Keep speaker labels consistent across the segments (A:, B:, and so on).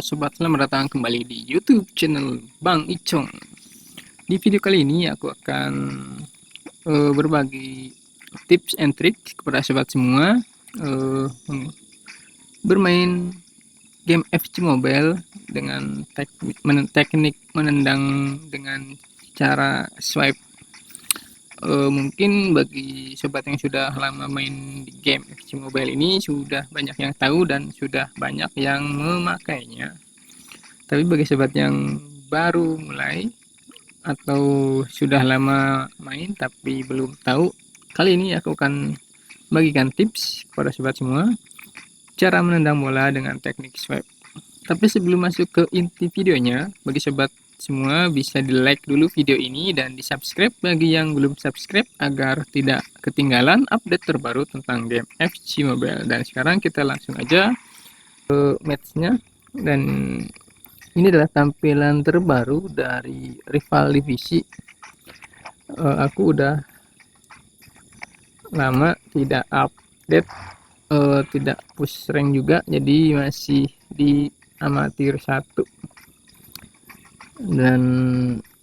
A: sobat, selamat datang kembali di YouTube channel Bang Icong. Di video kali ini aku akan berbagi tips and trick kepada sobat semua bermain game FC Mobile dengan teknik menendang dengan cara swipe. Mungkin bagi sobat yang sudah lama main di game FC Mobile ini sudah banyak yang tahu dan sudah banyak yang memakainya. Tapi bagi sobat yang baru mulai atau sudah lama main tapi belum tahu, kali ini aku akan bagikan tips kepada sobat semua cara menendang bola dengan teknik swipe. Tapi sebelum masuk ke inti videonya, bagi sobat semua bisa di like dulu video ini dan di subscribe bagi yang belum subscribe agar tidak ketinggalan update terbaru tentang game FC Mobile. Dan sekarang kita langsung aja ke matchnya, dan ini adalah tampilan terbaru dari rival divisi. Aku udah lama tidak update, tidak push rank juga, jadi masih di amatir 1. Dan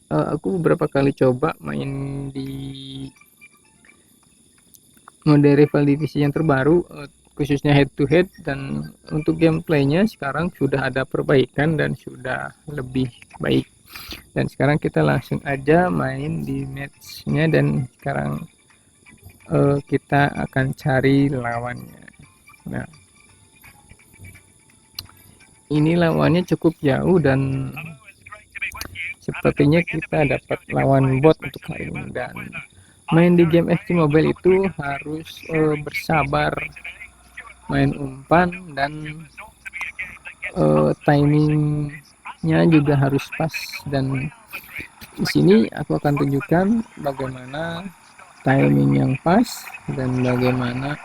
A: aku beberapa kali coba main di mode rival divisi yang terbaru, khususnya head to head, dan untuk gameplaynya sekarang sudah ada perbaikan dan sudah lebih baik. Dan sekarang kita langsung aja main di matchnya, dan sekarang kita akan cari lawannya. Nah, ini lawannya cukup jauh dan sepertinya kita dapat lawan bot untuk hari ini. Dan main di game FC Mobile itu harus bersabar, main umpan, dan timingnya juga harus pas. Dan di sini aku akan tunjukkan bagaimana timing yang pas dan bagaimana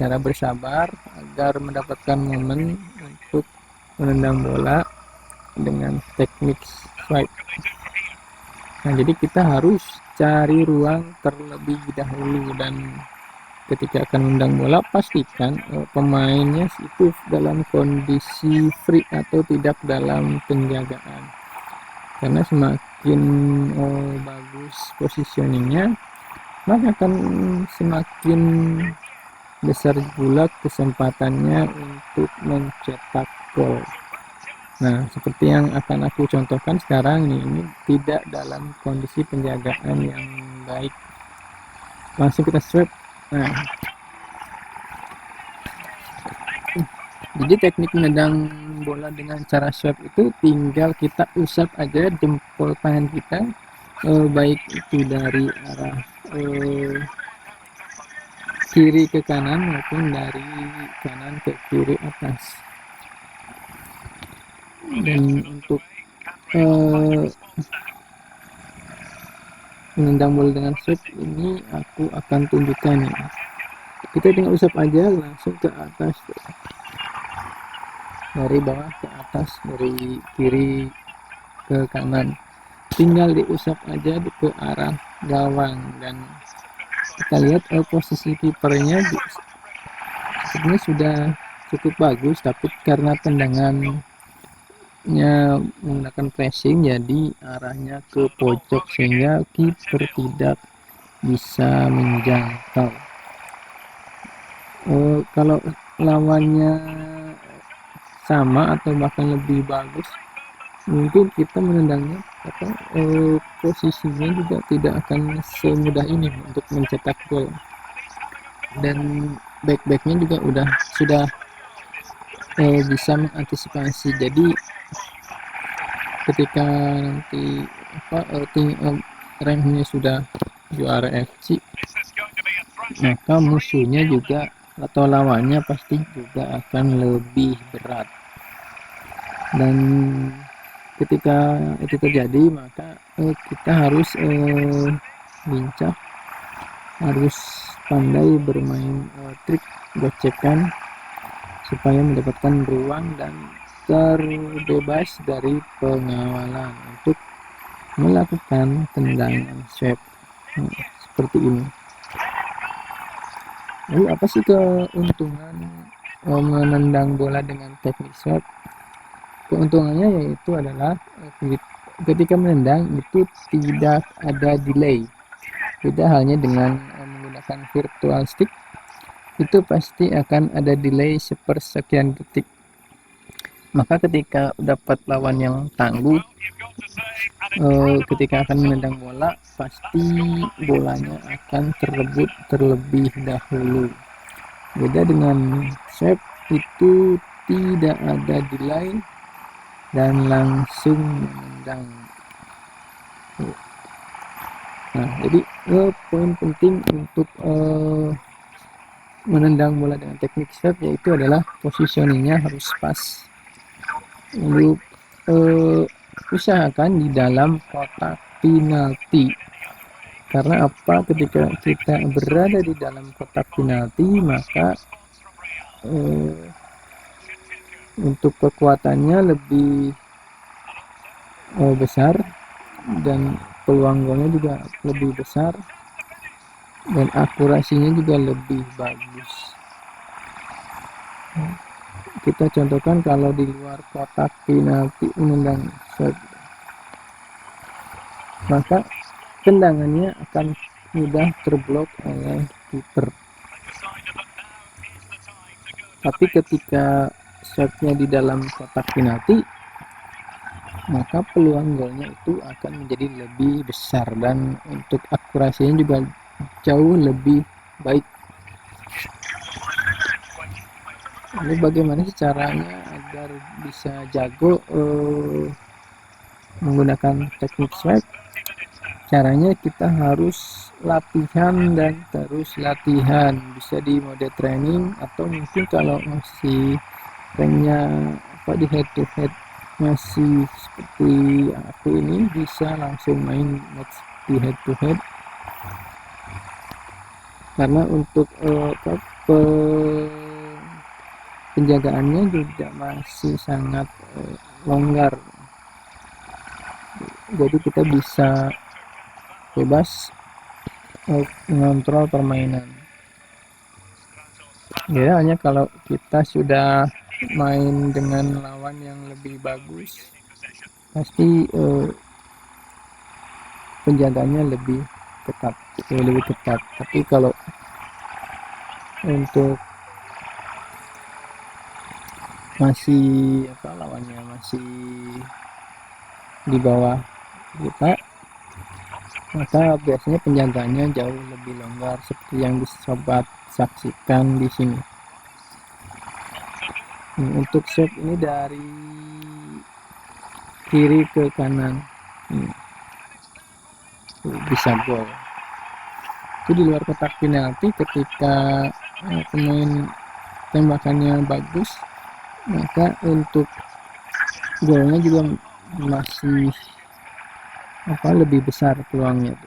A: cara bersabar agar mendapatkan momen untuk menendang bola dengan teknik swipe. Nah, jadi kita harus cari ruang terlebih dahulu, dan ketika akan menendang bola pastikan pemainnya itu dalam kondisi free atau tidak dalam penjagaan, karena semakin bagus positioningnya maka akan semakin besar pula kesempatannya untuk mencetak gol. Nah, seperti yang akan aku contohkan sekarang ini tidak dalam kondisi penjagaan yang baik. Langsung kita swipe. Nah, jadi teknik menendang bola dengan cara swipe itu tinggal kita usap aja jempol tangan kita, baik itu dari arah kiri ke kanan maupun dari kanan ke kiri atas. Dan untuk menendang bola dengan swipe ini aku akan tunjukkan ya. Kita tinggal usap aja langsung ke atas, dari bawah ke atas, dari kiri ke kanan, tinggal diusap aja ke arah gawang. Dan kita lihat posisi kipernya sebenarnya sudah cukup bagus, tapi karena tendangannya menggunakan pressing jadi arahnya ke pojok sehingga kiper tidak bisa menjangkau. Kalau lawannya sama atau bahkan lebih bagus, mungkin kita menendangnya posisinya juga tidak akan semudah ini untuk mencetak gol. Dan back-backnya juga sudah bisa mengantisipasi. Jadi ketika nanti ranknya sudah juara FC, maka musuhnya juga atau lawannya pasti juga akan lebih berat. Dan ketika itu terjadi, maka kita harus lincah, harus pandai bermain trik gocekan supaya mendapatkan ruang dan terbebas dari pengawalan untuk melakukan tendangan swipe seperti ini. Lalu apa sih keuntungan menendang bola dengan teknik shot, keuntungannya yaitu adalah ketika menendang itu tidak ada delay. Beda halnya dengan menggunakan virtual stick, itu pasti akan ada delay sepersekian detik. Maka ketika dapat lawan yang tangguh, ketika akan menendang bola, pasti bolanya akan terrebut terlebih dahulu. Beda dengan sweep, itu tidak ada delay dan langsung menendang. Nah, jadi poin penting untuk menendang bola dengan teknik sweep yaitu adalah positioningnya harus pas. Lalu usahakan di dalam kotak penalti. Karena apa? Ketika kita berada di dalam kotak penalti, maka untuk kekuatannya lebih besar dan peluang golnya juga lebih besar dan akurasinya juga lebih bagus. Kita contohkan kalau di luar kotak penalti menendang shot, maka tendangannya akan mudah terblok oleh kiper. Tapi ketika shotnya di dalam kotak penalti, maka peluang golnya itu akan menjadi lebih besar dan untuk akurasinya juga jauh lebih baik. Lalu bagaimana sih caranya agar bisa jago menggunakan teknik swipe? Caranya kita harus latihan dan terus latihan, bisa di mode training atau mungkin kalau masih ranknya di head to head masih seperti aku ini, bisa langsung main match di head to head. Karena untuk penjagaannya juga masih sangat longgar, jadi kita bisa bebas mengontrol permainan. Ya, hanya kalau kita sudah main dengan lawan yang lebih bagus, pasti penjaganya lebih ketat. Tapi kalau untuk masih lawannya masih di bawah kita, maka biasanya penjaganya jauh lebih longgar seperti yang sobat saksikan di sini. Untuk shot ini dari kiri ke kanan, bisa gol. Itu di luar kotak penalti, ketika pemain tembakannya bagus, maka untuk golnya juga masih lebih besar peluangnya.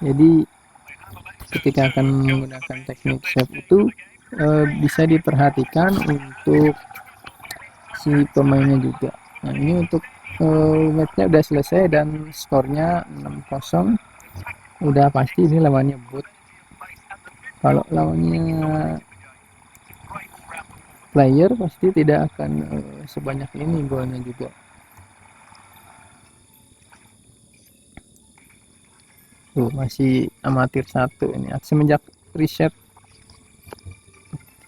A: Jadi ketika akan menggunakan teknik save itu bisa diperhatikan untuk si pemainnya juga. Nah, ini untuk matchnya udah selesai dan skornya 6-0. Udah pasti ini lawannya bot. Kalau lawannya player pasti tidak akan sebanyak ini golnya juga. Tuh, masih amatir 1 ini. Semenjak reset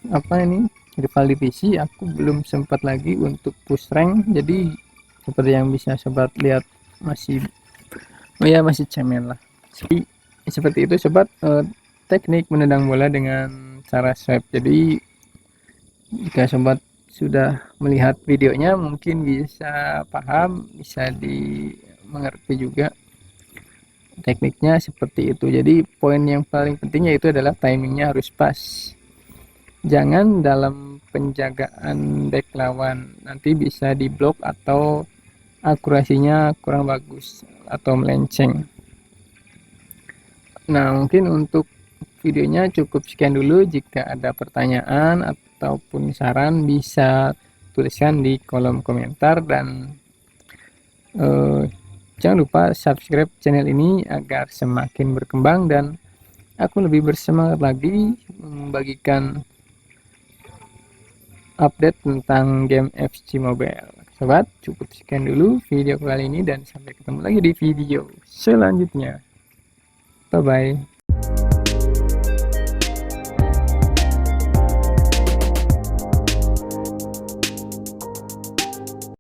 A: rival divisi, aku belum sempat lagi untuk push rank. Jadi seperti yang bisa sobat lihat, masih cemen lah. Seperti itu sobat, teknik menendang bola dengan cara swipe. Jadi jika sobat sudah melihat videonya, mungkin bisa paham, bisa dimengerti juga tekniknya seperti itu. Jadi poin yang paling penting yaitu adalah timingnya harus pas. Jangan dalam penjagaan back lawan, nanti bisa diblok atau akurasinya kurang bagus atau melenceng. Nah, mungkin untuk videonya cukup sekian dulu. Jika ada pertanyaan ataupun saran, bisa tuliskan di kolom komentar, dan jangan lupa subscribe channel ini agar semakin berkembang dan aku lebih bersemangat lagi membagikan update tentang game FC Mobile. Sobat, cukup sekian dulu video kali ini dan sampai ketemu lagi di video selanjutnya. Bye bye.